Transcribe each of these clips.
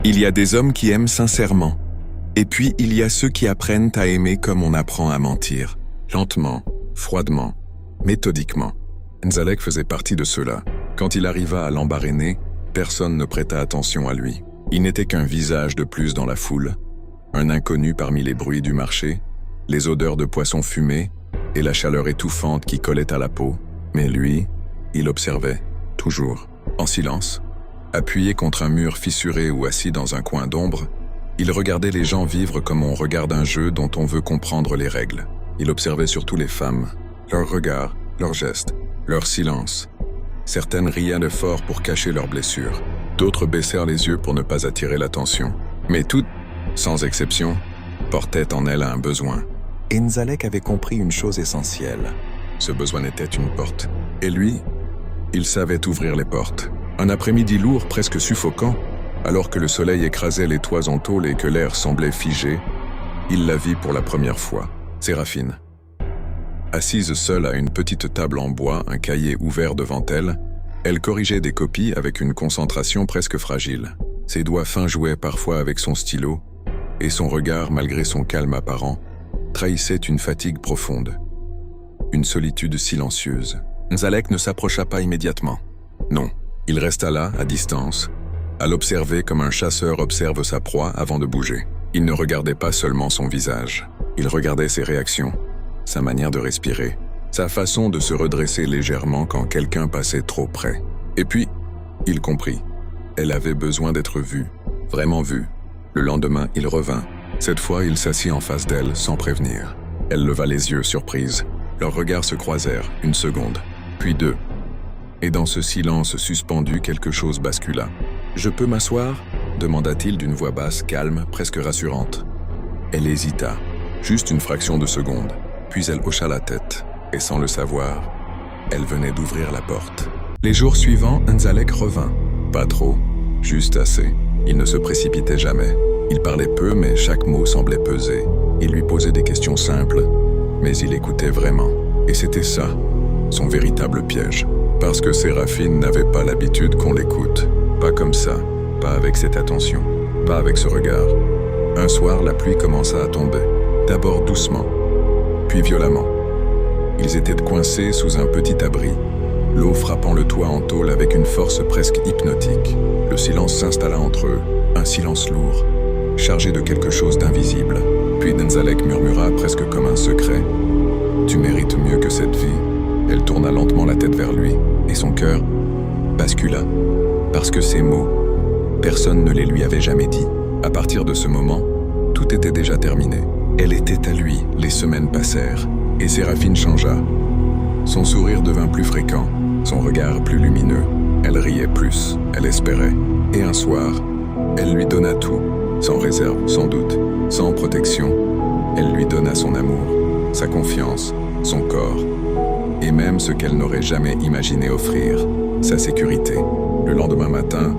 Il y a des hommes qui aiment sincèrement. Et puis, il y a ceux qui apprennent à aimer comme on apprend à mentir. Lentement, froidement, méthodiquement. Nzalek faisait partie de ceux-là. Quand il arriva à l'Embarréné, personne ne prêta attention à lui. Il n'était qu'un visage de plus dans la foule, un inconnu parmi les bruits du marché, les odeurs de poissons fumés et la chaleur étouffante qui collait à la peau. Mais lui, il observait, toujours, en silence. Appuyé contre un mur fissuré ou assis dans un coin d'ombre, il regardait les gens vivre comme on regarde un jeu dont on veut comprendre les règles. Il observait surtout les femmes, leurs regards, leurs gestes, leur silence. Certaines riaient de fort pour cacher leurs blessures. D'autres baissèrent les yeux pour ne pas attirer l'attention. Mais toutes, sans exception, portaient en elles un besoin. Et Nzalek avait compris une chose essentielle. Ce besoin était une porte. Et lui, il savait ouvrir les portes. Un après-midi lourd, presque suffocant, alors que le soleil écrasait les toits en tôle et que l'air semblait figé, il la vit pour la première fois, Séraphine. Assise seule à une petite table en bois, un cahier ouvert devant elle, elle corrigeait des copies avec une concentration presque fragile. Ses doigts fins jouaient parfois avec son stylo, et son regard, malgré son calme apparent, trahissait une fatigue profonde, une solitude silencieuse. Nzalek ne s'approcha pas immédiatement. Non, il resta là, à distance, à l'observer comme un chasseur observe sa proie avant de bouger. Il ne regardait pas seulement son visage, il regardait ses réactions, sa manière de respirer, sa façon de se redresser légèrement quand quelqu'un passait trop près. Et puis, il comprit. Elle avait besoin d'être vue, vraiment vue. Le lendemain, il revint. Cette fois, il s'assit en face d'elle, sans prévenir. Elle leva les yeux, surprise. Leurs regards se croisèrent, une seconde, puis deux. Et dans ce silence suspendu, quelque chose bascula. « Je peux m'asseoir » demanda-t-il d'une voix basse, calme, presque rassurante. Elle hésita, juste une fraction de seconde, puis elle hocha la tête, et sans le savoir, elle venait d'ouvrir la porte. Les jours suivants, Nzalek revint. Pas trop, juste assez. Il ne se précipitait jamais. Il parlait peu, mais chaque mot semblait peser. Il lui posait des questions simples, mais il écoutait vraiment. Et c'était ça, son véritable piège. Parce que Séraphine n'avait pas l'habitude qu'on l'écoute. Pas comme ça, pas avec cette attention, pas avec ce regard. Un soir, la pluie commença à tomber. D'abord doucement, puis violemment. Ils étaient coincés sous un petit abri, l'eau frappant le toit en tôle avec une force presque hypnotique. Le silence s'installa entre eux, un silence lourd, chargé de quelque chose d'invisible. Puis Nzalek murmura presque comme un secret. « Tu mérites mieux que cette vie. » Elle tourna lentement la tête vers lui, et son cœur bascula. Parce que ces mots, personne ne les lui avait jamais dit. À partir de ce moment, tout était déjà terminé. Elle était à lui, les semaines passèrent, et Séraphine changea. Son sourire devint plus fréquent, son regard plus lumineux. Elle riait plus, elle espérait. Et un soir, elle lui donna tout, sans réserve, sans doute, sans protection. Elle lui donna son amour, sa confiance, son corps, et même ce qu'elle n'aurait jamais imaginé offrir, sa sécurité. Le lendemain matin,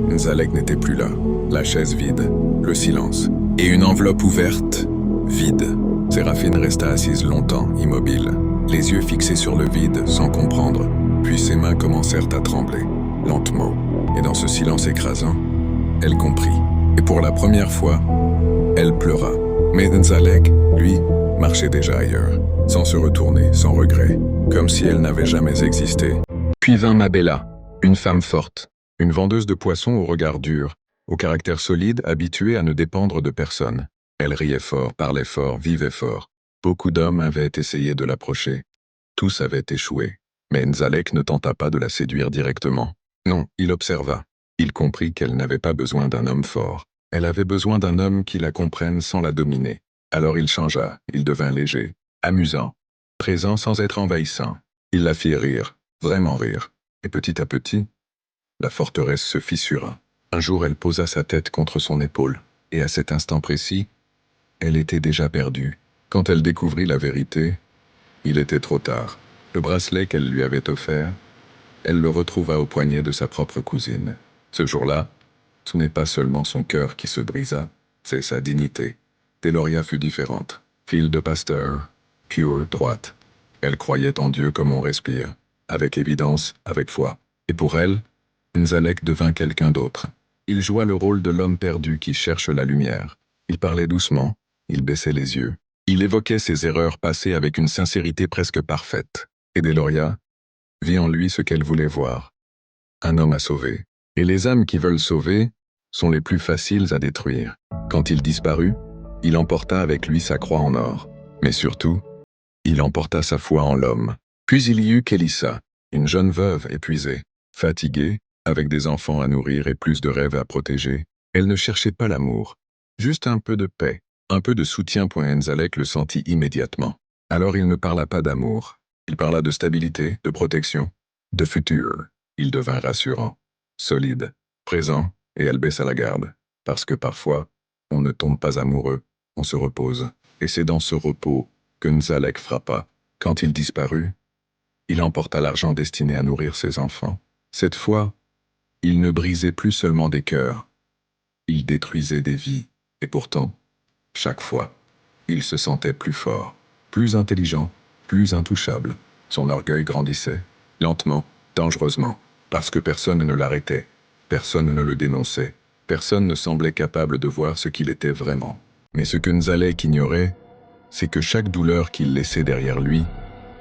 Nzalek n'était plus là. La chaise vide, le silence, et une enveloppe ouverte, vide. Séraphine resta assise longtemps, immobile, les yeux fixés sur le vide, sans comprendre. Puis ses mains commencèrent à trembler, lentement. Et dans ce silence écrasant, elle comprit. Et pour la première fois, elle pleura. Mais Nzalek, lui, marchait déjà ailleurs, sans se retourner, sans regret, comme si elle n'avait jamais existé. Puis vint Mabella, une femme forte, une vendeuse de poissons au regard dur, au caractère solide, habituée à ne dépendre de personne. Elle riait fort, parlait fort, vivait fort. Beaucoup d'hommes avaient essayé de l'approcher. Tous avaient échoué. Mais Nzalek ne tenta pas de la séduire directement. Non, il observa. Il comprit qu'elle n'avait pas besoin d'un homme fort. Elle avait besoin d'un homme qui la comprenne sans la dominer. Alors il changea, il devint léger, amusant, présent sans être envahissant. Il la fit rire, vraiment rire. Et petit à petit, la forteresse se fissura. Un jour, elle posa sa tête contre son épaule. Et à cet instant précis, elle était déjà perdue. Quand elle découvrit la vérité, il était trop tard. Le bracelet qu'elle lui avait offert, elle le retrouva au poignet de sa propre cousine. Ce jour-là, ce n'est pas seulement son cœur qui se brisa, c'est sa dignité. Deloria fut différente. Fille de pasteur, pure, droite. Elle croyait en Dieu comme on respire, avec évidence, avec foi. Et pour elle, Nzalek devint quelqu'un d'autre. Il joua le rôle de l'homme perdu qui cherche la lumière. Il parlait doucement, il baissait les yeux. Il évoquait ses erreurs passées avec une sincérité presque parfaite. Et Deloria vit en lui ce qu'elle voulait voir. Un homme à sauver. Et les âmes qui veulent sauver sont les plus faciles à détruire. Quand il disparut, il emporta avec lui sa croix en or. Mais surtout, il emporta sa foi en l'homme. Puis il y eut Kélissa, une jeune veuve épuisée, fatiguée, avec des enfants à nourrir et plus de rêves à protéger. Elle ne cherchait pas l'amour, juste un peu de paix, un peu de soutien. Enzalek le sentit immédiatement. Alors il ne parla pas d'amour, il parla de stabilité, de protection, de futur. Il devint rassurant, solide, présent, et elle baissa la garde. Parce que parfois, on ne tombe pas amoureux, on se repose. Et c'est dans ce repos que Enzalek frappa. Quand il disparut, il emporta l'argent destiné à nourrir ses enfants. Cette fois, il ne brisait plus seulement des cœurs, il détruisait des vies. Et pourtant, chaque fois, il se sentait plus fort, plus intelligent, plus intouchable. Son orgueil grandissait, lentement, dangereusement, parce que personne ne l'arrêtait, personne ne le dénonçait, personne ne semblait capable de voir ce qu'il était vraiment. Mais ce que Enzalek ignorait, c'est que chaque douleur qu'il laissait derrière lui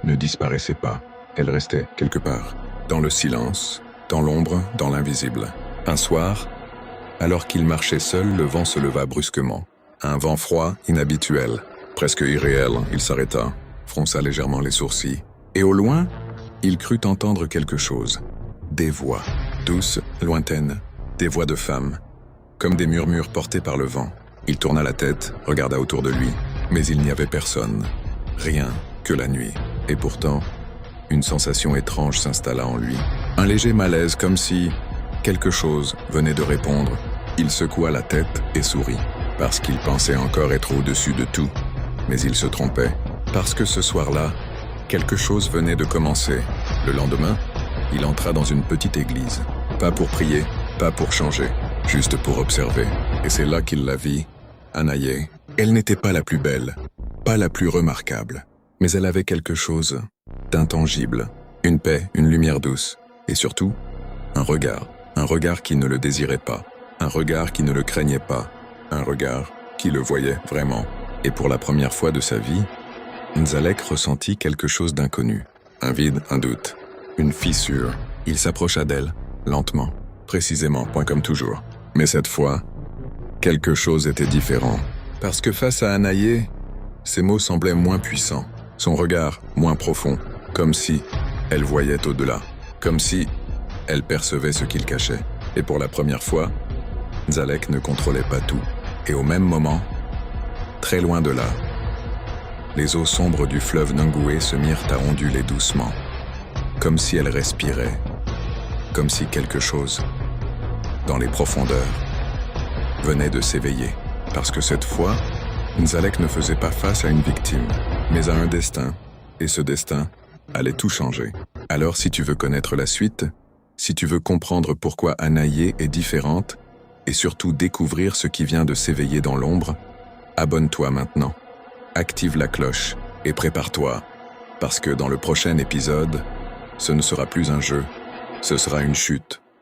ne disparaissait pas. Elle restait quelque part, dans le silence, dans l'ombre, dans l'invisible. Un soir, alors qu'il marchait seul, le vent se leva brusquement. Un vent froid, inhabituel, presque irréel. Il s'arrêta, fronça légèrement les sourcils. Et au loin, il crut entendre quelque chose. Des voix, douces, lointaines, des voix de femmes, comme des murmures portés par le vent. Il tourna la tête, regarda autour de lui, mais il n'y avait personne. Rien que la nuit. Et pourtant, une sensation étrange s'installa en lui. Un léger malaise, comme si quelque chose venait de répondre. Il secoua la tête et sourit, parce qu'il pensait encore être au-dessus de tout. Mais il se trompait, parce que ce soir-là, quelque chose venait de commencer. Le lendemain, il entra dans une petite église. Pas pour prier, pas pour changer, juste pour observer. Et c'est là qu'il la vit, Anaïe. Elle n'était pas la plus belle, pas la plus remarquable, mais elle avait quelque chose d'intangible. Une paix, une lumière douce, et surtout, un regard qui ne le désirait pas, un regard qui ne le craignait pas, un regard qui le voyait vraiment. Et pour la première fois de sa vie, Enzalek ressentit quelque chose d'inconnu. Un vide, un doute, une fissure. Il s'approcha d'elle, lentement, précisément, point comme toujours. Mais cette fois, quelque chose était différent. Parce que face à Anaïe, ses mots semblaient moins puissants, son regard moins profond, comme si elle voyait au-delà, comme si elle percevait ce qu'il cachait. Et pour la première fois, Enzalek ne contrôlait pas tout. Et au même moment, très loin de là, les eaux sombres du fleuve Nangoué se mirent à onduler doucement, comme si elles respiraient, comme si quelque chose, dans les profondeurs, venait de s'éveiller. Parce que cette fois, Enzalek ne faisait pas face à une victime, mais à un destin, et ce destin allait tout changer. Alors si tu veux connaître la suite, si tu veux comprendre pourquoi Anaïe est différente, et surtout découvrir ce qui vient de s'éveiller dans l'ombre, abonne-toi maintenant, active la cloche et prépare-toi, parce que dans le prochain épisode, ce ne sera plus un jeu, ce sera une chute.